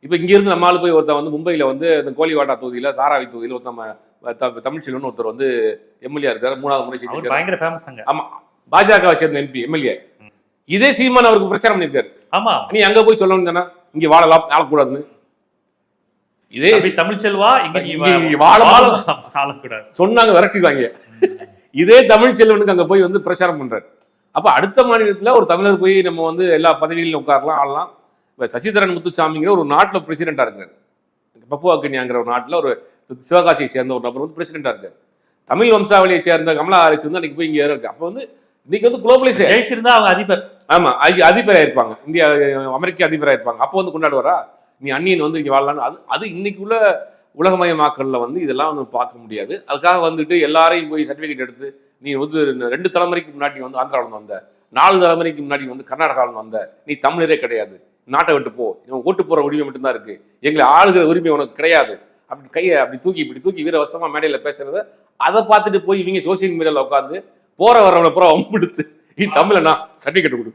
இப்ப இங்க இருந்து நம்மளால போய் ஒருத்தன் வந்து மும்பையில வந்து இந்த கோலிவாடா தொகுதியில தாராவி தொகுதியில ஒருத்தன் தமிழ்ச்செல்வன் ஒருத்தர் வந்து எம்எல்ஏ இருக்காரு, 3வது முறை பயங்கர ஃபேமஸ் அங்க. ஆமா, பாஜகவை சேர்ந்த எம்பி எம்எல்ஏ. இதே சீமான் அவருக்கு பிரச்சாரம் பண்ணிருக்காரு. ஆமா, நீ அங்க போய் சொல்லணும் தானே இங்க வாழலாம் வாழக்கூடாதுன்னு. இதே தமிழ்ச்செல்வா வாழக்கூடாது சொன்னாங்க, விரட்டிடுவாங்க. இதே தமிழ்ச்செல்வனுக்கு அங்க போய் வந்து பிரச்சாரம் பண்றாரு. அப்ப அடுத்த மாநிலத்துல ஒரு தமிழர் போய் நம்ம வந்து எல்லா பதவிகளிலும் உட்காரலாம், ஆளலாம். இப்ப சசிதரன் முத்துசாமிங்கிற ஒரு நாட்டுல பிரசிடென்டா இருக்காரு. பப்புவா கினியாங்கிற ஒரு நாட்டுல ஒரு சிவகாசியை சேர்ந்த ஒரு நபர் வந்து பிரசிடென்டா இருக்காரு. தமிழ் வம்சாவளியை சேர்ந்த கமலா ஹாரிஸ் வந்து அன்னைக்கு போய் இங்க இருக்கு. அப்ப வந்து இன்னைக்கு வந்து குளோபலைஸ் ஜெயிச்சிருந்தா அவங்க அதிபர். ஆமா, அதிபராக இருப்பாங்க, இந்தியா அமெரிக்க அதிபராக இருப்பாங்க. அப்போ வந்து கொண்டாடுவாரா நீ அந்நியன் வந்து இங்க வாழலான்னு? அது இன்னைக்கு உள்ள உலகமயமாக்கல்ல வந்து இதெல்லாம் வந்து பார்க்க முடியாது. அதுக்காக வந்துட்டு எல்லாரையும் போய் சர்டிபிகேட் எடுத்து நீ வந்து 2 தலைமுறைக்கு முன்னாடி வந்து ஆந்திராவில் வந்த, 4 தலைமுறைக்கு முன்னாடி வந்து கர்நாடகாவில் வந்த, நீ தமிழரே கிடையாது, நாட்டை விட்டு போ, இவன் ஓட்டு போற உரிமை மட்டும்தான் இருக்கு, எங்களை ஆளுகிற உரிமை உனக்கு கிடையாது அப்படி கையை அப்படி தூக்கி வீரவசமா மேடையில பேசுறத அதை பார்த்துட்டு போய் இவங்க சோசியல் மீடியால உட்காந்து போற வரவனை பூரா வம்பெடுத்து நீ தமிழனா சர்டிபிகேட் கொடு.